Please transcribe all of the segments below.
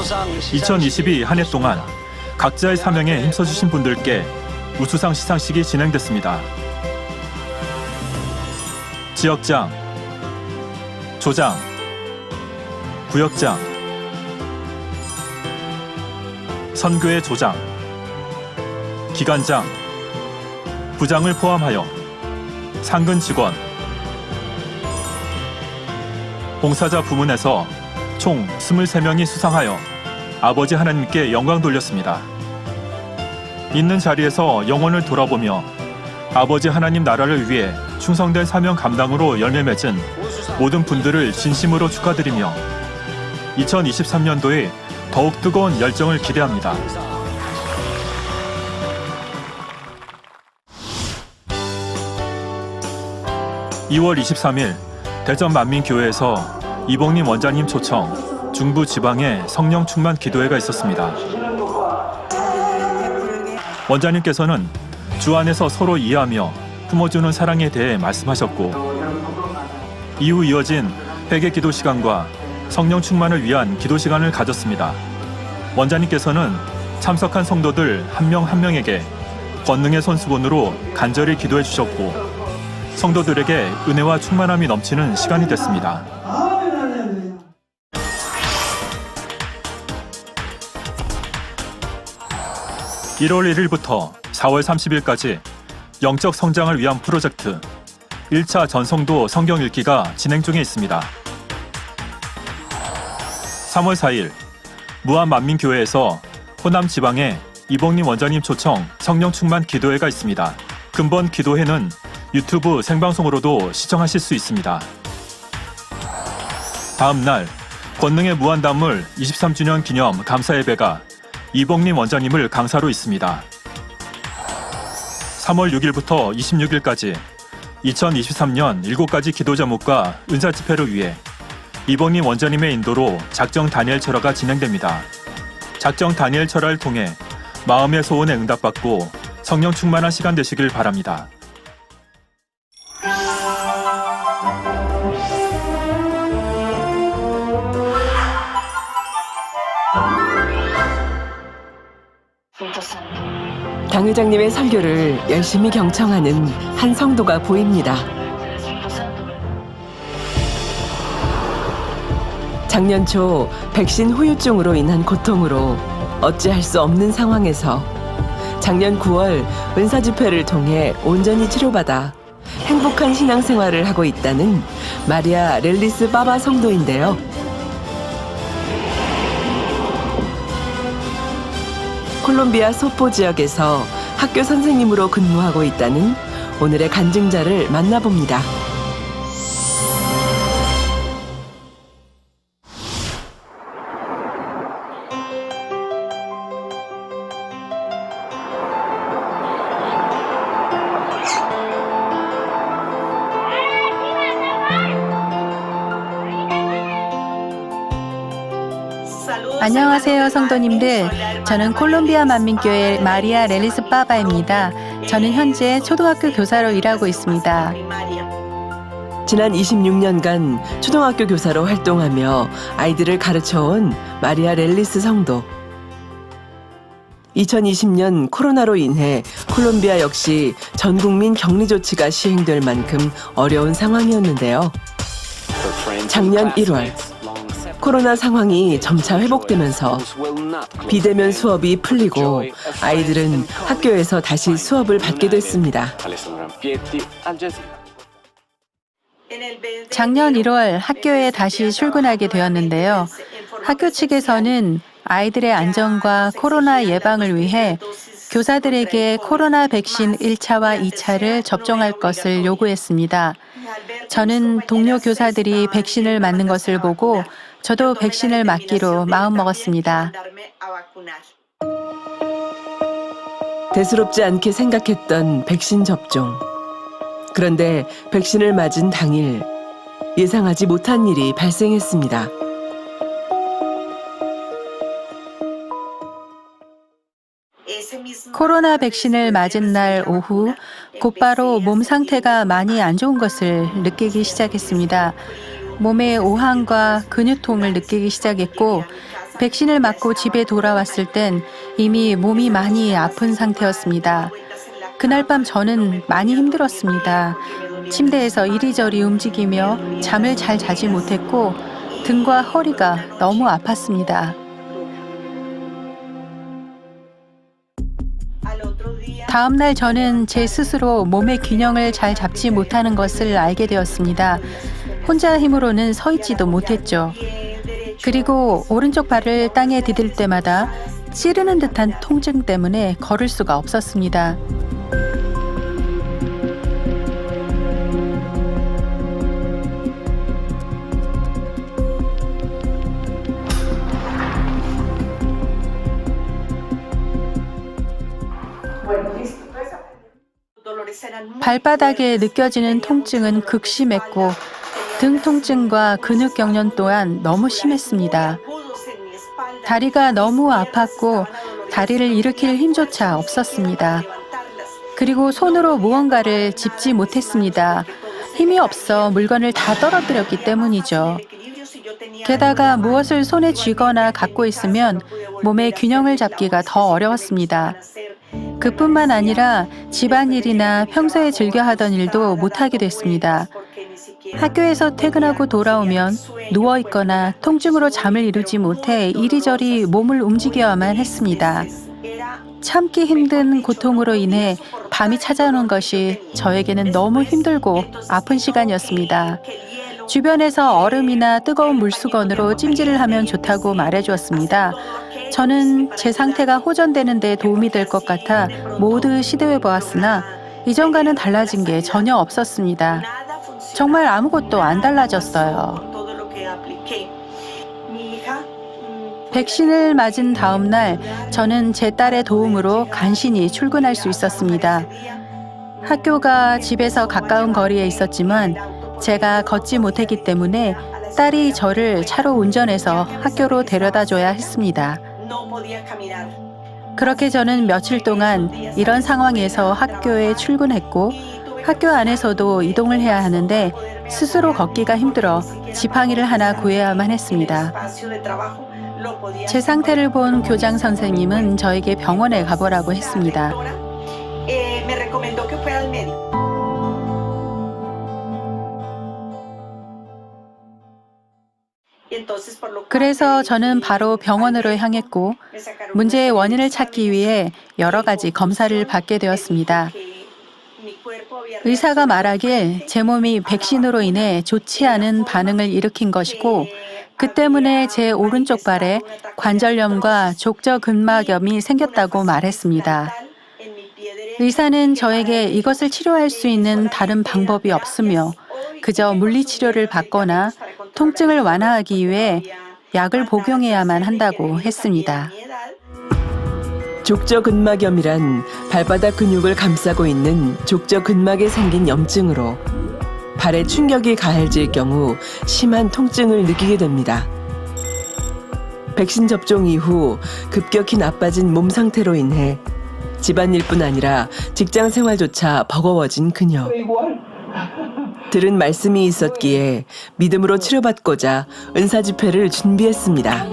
2022 한 해 동안 각자의 사명에 힘써주신 분들께 우수상 시상식이 진행됐습니다. 지역장, 조장, 구역장, 선교회 조장, 기관장, 부장을 포함하여 상근 직원, 봉사자 부문에서 총 23명이 수상하여 아버지 하나님께 영광 돌렸습니다. 있는 자리에서 영혼을 돌아보며 아버지 하나님 나라를 위해 충성된 사명 감당으로 열매 맺은 모든 분들을 진심으로 축하드리며 2023년도에 더욱 뜨거운 열정을 기대합니다. (2월 23일) 대전 만민교회에서 이봉림 원장님 초청 중부 지방에 성령 충만 기도회가 있었습니다. 원장님께서는 주 안에서 서로 이해하며 품어주는 사랑에 대해 말씀하셨고, 이후 이어진 회개 기도 시간과 성령 충만을 위한 기도 시간을 가졌습니다. 원장님께서는 참석한 성도들 한 명 한 명에게 권능의 손수건으로 간절히 기도해 주셨고, 성도들에게 은혜와 충만함이 넘치는 시간이 됐습니다. 1월 1일부터 4월 30일까지 영적 성장을 위한 프로젝트 1차 전성도 성경 읽기가 진행 중에 있습니다. 3월 4일 무안만민교회에서 호남 지방에 이봉림 원장님 초청 성령 충만 기도회가 있습니다. 근본 기도회는 유튜브 생방송으로도 시청하실 수 있습니다. 다음 날 권능의 무한단물 23주년 기념 감사 예배가 이봉림 원장님을 강사로 있습니다. 3월 6일부터 26일까지 2023년 7가지 기도 제목과 은사 집회를 위해 이봉림 원장님의 인도로 작정 다니엘 철화가 진행됩니다. 작정 다니엘 철화를 통해 마음의 소원에 응답받고 성령 충만한 시간 되시길 바랍니다. 당 회장님의 설교를 열심히 경청하는 한 성도가 보입니다. 작년 초 백신 후유증으로 인한 고통으로 어찌할 수 없는 상황에서 작년 9월 은사 집회를 통해 온전히 치료받아 행복한 신앙생활을 하고 있다는 마리아 렐리스 빠바 성도인데요. 콜롬비아 소포 지역에서 학교 선생님으로 근무하고 있다는 오늘의 간증자를 만나봅니다. 안녕하세요, 성도님들. 저는 콜롬비아 만민교회 마리아 렐리스 빠바입니다. 저는 현재 초등학교 교사로 일하고 있습니다. 지난 26년간 초등학교 교사로 활동하며 아이들을 가르쳐온 마리아 렐리스 성도. 2020년 코로나로 인해 콜롬비아 역시 전 국민 격리 조치가 시행될 만큼 어려운 상황이었는데요. 작년 1월 코로나 상황이 점차 회복되면서 비대면 수업이 풀리고 아이들은 학교에서 다시 수업을 받게 됐습니다. 작년 1월 학교에 다시 출근하게 되었는데요. 학교 측에서는 아이들의 안전과 코로나 예방을 위해 교사들에게 코로나 백신 1차와 2차를 접종할 것을 요구했습니다. 저는 동료 교사들이 백신을 맞는 것을 보고 저도 백신을 맞기로 마음먹었습니다. 대수롭지 않게 생각했던 백신 접종. 그런데 백신을 맞은 당일 예상하지 못한 일이 발생했습니다. 코로나 백신을 맞은 날 오후 곧바로 몸 상태가 많이 안 좋은 것을 느끼기 시작했습니다. 몸에 오한과 근육통을 느끼기 시작했고 백신을 맞고 집에 돌아왔을 땐 이미 몸이 많이 아픈 상태였습니다. 그날 밤 저는 많이 힘들었습니다. 침대에서 이리저리 움직이며 잠을 잘 자지 못했고 등과 허리가 너무 아팠습니다. 다음 날 저는 제 스스로 몸의 균형을 잘 잡지 못하는 것을 알게 되었습니다. 혼자 힘으로는 서 있지도 못했죠. 그리고 오른쪽 발을 땅에 디딜 때마다 찌르는 듯한 통증 때문에 걸을 수가 없었습니다. 발바닥에 느껴지는 통증은 극심했고 등 통증과 근육 경련 또한 너무 심했습니다. 다리가 너무 아팠고 다리를 일으킬 힘조차 없었습니다. 그리고 손으로 무언가를 짚지 못했습니다. 힘이 없어 물건을 다 떨어뜨렸기 때문이죠. 게다가 무엇을 손에 쥐거나 갖고 있으면 몸의 균형을 잡기가 더 어려웠습니다. 그뿐만 아니라 집안일이나 평소에 즐겨 하던 일도 못하게 됐습니다. 학교에서 퇴근하고 돌아오면 누워있거나 통증으로 잠을 이루지 못해 이리저리 몸을 움직여야만 했습니다. 참기 힘든 고통으로 인해 밤이 찾아오는 것이 저에게는 너무 힘들고 아픈 시간이었습니다. 주변에서 얼음이나 뜨거운 물수건으로 찜질을 하면 좋다고 말해주었습니다. 저는 제 상태가 호전되는 데 도움이 될 것 같아 모두 시도해보았으나 이전과는 달라진 게 전혀 없었습니다. 정말 아무것도 안 달라졌어요. 백신을 맞은 다음 날 저는 제 딸의 도움으로 간신히 출근할 수 있었습니다. 학교가 집에서 가까운 거리에 있었지만 제가 걷지 못했기 때문에 딸이 저를 차로 운전해서 학교로 데려다 줘야 했습니다. 그렇게 저는 며칠 동안 이런 상황에서 학교에 출근했고 학교 안에서도 이동을 해야 하는데 스스로 걷기가 힘들어 지팡이를 하나 구해야만 했습니다. 제 상태를 본 교장 선생님은 저에게 병원에 가보라고 했습니다. 그래서 저는 바로 병원으로 향했고 문제의 원인을 찾기 위해 여러 가지 검사를 받게 되었습니다. 의사가 말하길 제 몸이 백신으로 인해 좋지 않은 반응을 일으킨 것이고 그 때문에 제 오른쪽 발에 관절염과 족저근막염이 생겼다고 말했습니다. 의사는 저에게 이것을 치료할 수 있는 다른 방법이 없으며 그저 물리치료를 받거나 통증을 완화하기 위해 약을 복용해야만 한다고 했습니다. 족저근막염이란 발바닥 근육을 감싸고 있는 족저근막에 생긴 염증으로 발에 충격이 가해질 경우 심한 통증을 느끼게 됩니다. 백신 접종 이후 급격히 나빠진 몸 상태로 인해 집안일뿐 아니라 직장 생활조차 버거워진 그녀. 들은 말씀이 있었기에 믿음으로 치료받고자 은사 집회를 준비했습니다.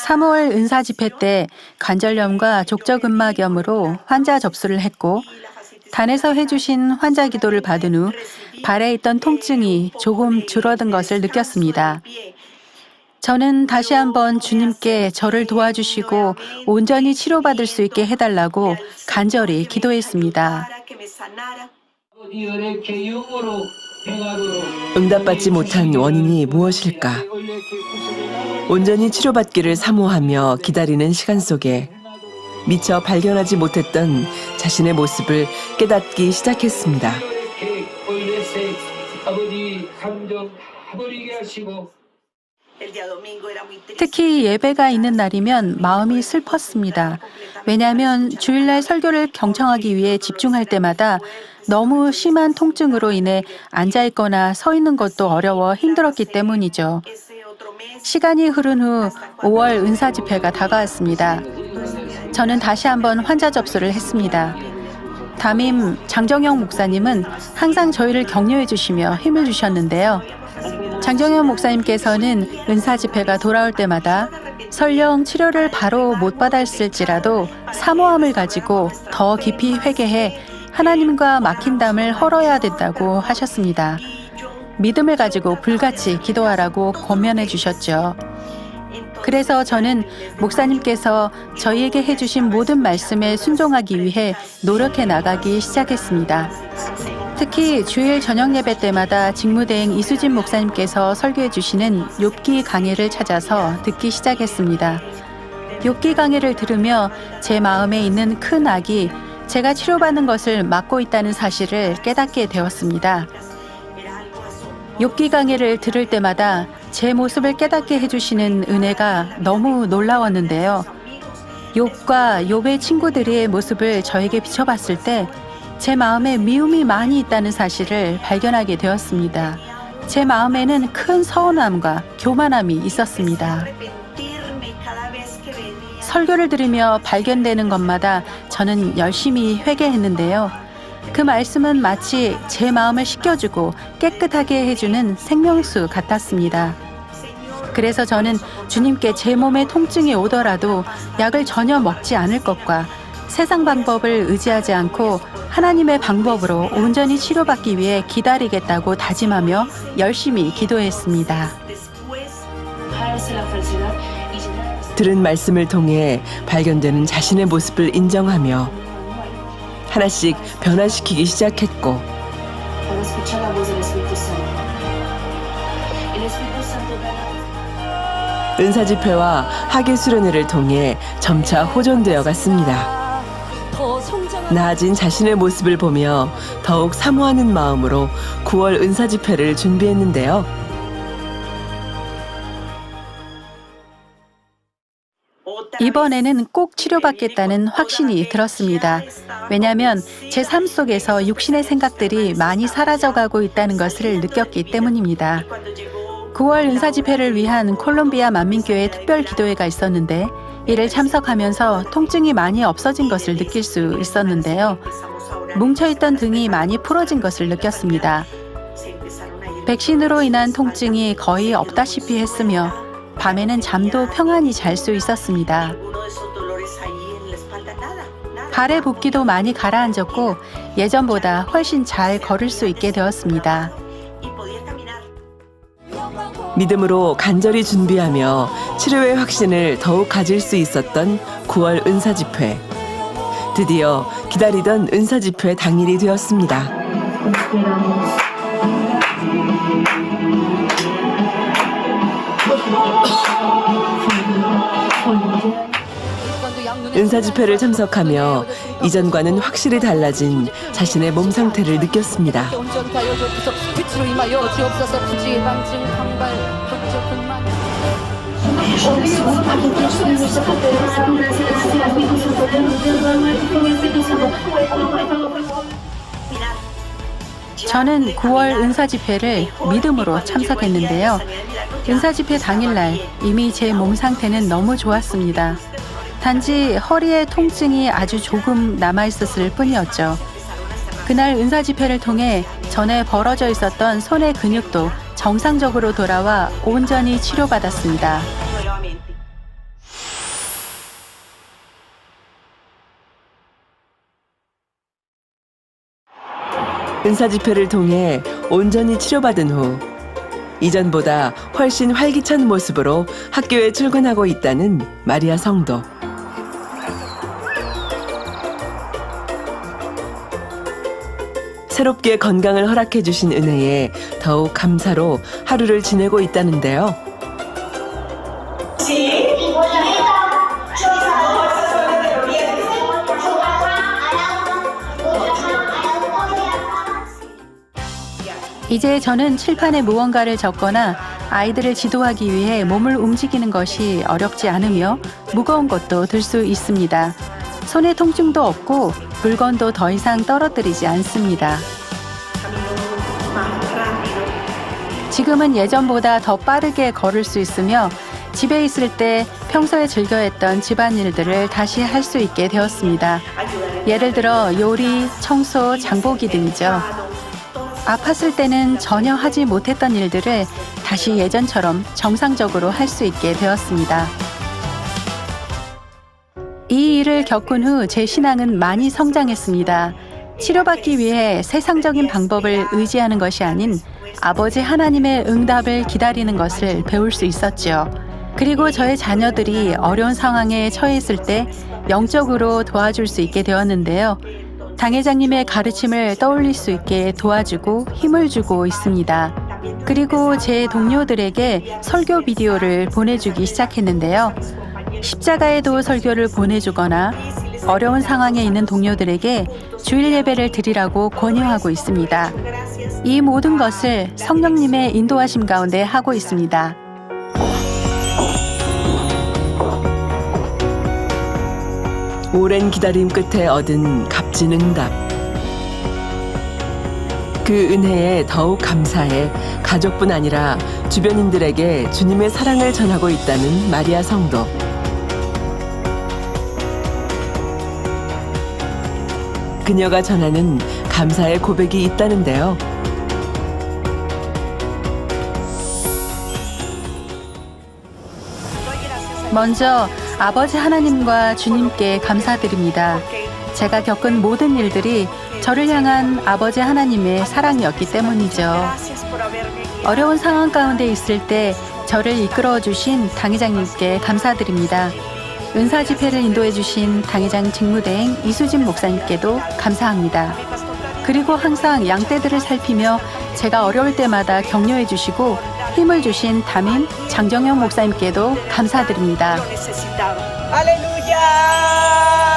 (3월) 은사 집회 때 관절염과 족저근막염으로 환자 접수를 했고 단에서 해주신 환자 기도를 받은 후 발에 있던 통증이 조금 줄어든 것을 느꼈습니다. 저는 다시 한번 주님께 저를 도와주시고 온전히 치료받을 수 있게 해달라고 간절히 기도했습니다. 응답받지 못한 원인이 무엇일까? 온전히 치료받기를 사모하며 기다리는 시간 속에 미처 발견하지 못했던 자신의 모습을 깨닫기 시작했습니다. 특히 예배가 있는 날이면 마음이 슬펐습니다. 왜냐하면 주일날 설교를 경청하기 위해 집중할 때마다 너무 심한 통증으로 인해 앉아있거나 서 있는 것도 어려워 힘들었기 때문이죠. 시간이 흐른 후 5월 은사 집회가 다가왔습니다. 저는 다시 한번 환자 접수를 했습니다. 담임 장정영 목사님은 항상 저희를 격려해 주시며 힘을 주셨는데요. 장정영 목사님께서는 은사 집회가 돌아올 때마다 설령 치료를 바로 못 받았을지라도 사모함을 가지고 더 깊이 회개해 하나님과 막힌 담을 헐어야 된다고 하셨습니다. 믿음을 가지고 불같이 기도하라고 권면해 주셨죠. 그래서 저는 목사님께서 저희에게 해주신 모든 말씀에 순종하기 위해 노력해 나가기 시작했습니다. 특히 주일 저녁 예배 때마다 직무대행 이수진 목사님께서 설교해 주시는 욥기 강해를 찾아서 듣기 시작했습니다. 욥기 강해를 들으며 제 마음에 있는 큰 악이 제가 치료받는 것을 막고 있다는 사실을 깨닫게 되었습니다. 욥기 강해를 들을 때마다 제 모습을 깨닫게 해주시는 은혜가 너무 놀라웠는데요. 욥과 욥의 친구들의 모습을 저에게 비춰봤을 때 제 마음에 미움이 많이 있다는 사실을 발견하게 되었습니다. 제 마음에는 큰 서운함과 교만함이 있었습니다. 설교를 들으며 발견되는 것마다 저는 열심히 회개했는데요. 그 말씀은 마치 제 마음을 씻겨주고 깨끗하게 해주는 생명수 같았습니다. 그래서 저는 주님께 제 몸에 통증이 오더라도 약을 전혀 먹지 않을 것과 세상 방법을 의지하지 않고 하나님의 방법으로 온전히 치료받기 위해 기다리겠다고 다짐하며 열심히 기도했습니다. 들은 말씀을 통해 발견되는 자신의 모습을 인정하며 하나씩 변화시키기 시작했고 은사 집회와 학예 수련회를 통해 점차 호전되어 갔습니다. 나아진 자신의 모습을 보며 더욱 사모하는 마음으로 9월 은사 집회를 준비했는데요. 이번에는 꼭 치료받겠다는 확신이 들었습니다. 왜냐하면 제 삶 속에서 육신의 생각들이 많이 사라져가고 있다는 것을 느꼈기 때문입니다. 9월 은사 집회를 위한 콜롬비아 만민교회 특별 기도회가 있었는데 이를 참석하면서 통증이 많이 없어진 것을 느낄 수 있었는데요. 뭉쳐있던 등이 많이 풀어진 것을 느꼈습니다. 백신으로 인한 통증이 거의 없다시피 했으며 밤에는 잠도 평안히 잘 수 있었습니다. 발의 붓기도 많이 가라앉았고 예전보다 훨씬 잘 걸을 수 있게 되었습니다. 믿음으로 간절히 준비하며 치료의 확신을 더욱 가질 수 있었던 9월 은사 집회. 드디어 기다리던 은사 집회 당일이 되었습니다. 은사 집회를 참석하며 이전과는 확실히 달라진 자신의 몸 상태를 느꼈습니다. 저는 9월 은사 집회를 믿음으로 참석했는데요. 은사 집회 당일날 이미 제 몸 상태는 너무 좋았습니다. 단지 허리에 통증이 아주 조금 남아있었을 뿐이었죠. 그날 은사 집회를 통해 전에 벌어져 있었던 손의 근육도 정상적으로 돌아와 온전히 치료받았습니다. 은사 집회를 통해 온전히 치료받은 후 이전보다 훨씬 활기찬 모습으로 학교에 출근하고 있다는 마리아 성도. 새롭게 건강을 허락해 주신 은혜에 더욱 감사로 하루를 지내고 있다는데요. 이제 저는 칠판에 무언가를 적거나 아이들을 지도하기 위해 몸을 움직이는 것이 어렵지 않으며 무거운 것도 들 수 있습니다. 손에 통증도 없고 물건도 더 이상 떨어뜨리지 않습니다. 지금은 예전보다 더 빠르게 걸을 수 있으며 집에 있을 때 평소에 즐겨했던 집안일들을 다시 할 수 있게 되었습니다. 예를 들어 요리, 청소, 장보기 등이죠. 아팠을 때는 전혀 하지 못했던 일들을 다시 예전처럼 정상적으로 할 수 있게 되었습니다. 이 일을 겪은 후 제 신앙은 많이 성장했습니다. 치료받기 위해 세상적인 방법을 의지하는 것이 아닌 아버지 하나님의 응답을 기다리는 것을 배울 수 있었죠. 그리고 저의 자녀들이 어려운 상황에 처해 있을 때 영적으로 도와줄 수 있게 되었는데요. 당회장님의 가르침을 떠올릴 수 있게 도와주고 힘을 주고 있습니다. 그리고 제 동료들에게 설교 비디오를 보내주기 시작했는데요. 십자가에도 설교를 보내주거나 어려운 상황에 있는 동료들에게 주일 예배를 드리라고 권유하고 있습니다. 이 모든 것을 성령님의 인도하심 가운데 하고 있습니다. 오랜 기다림 끝에 얻은 값진 응답. 그 은혜에 더욱 감사해 가족뿐 아니라 주변인들에게 주님의 사랑을 전하고 있다는 마리아 성도. 그녀가 전하는 감사의 고백이 있다는데요. 먼저 아버지 하나님과 주님께 감사드립니다. 제가 겪은 모든 일들이 저를 향한 아버지 하나님의 사랑이었기 때문이죠. 어려운 상황 가운데 있을 때 저를 이끌어 주신 당회장님께 감사드립니다. 은사 집회를 인도해 주신 당회장 직무대행 이수진 목사님께도 감사합니다. 그리고 항상 양떼들을 살피며 제가 어려울 때마다 격려해 주시고 힘을 주신 담임 장정영 목사님께도 감사드립니다. Aleluya.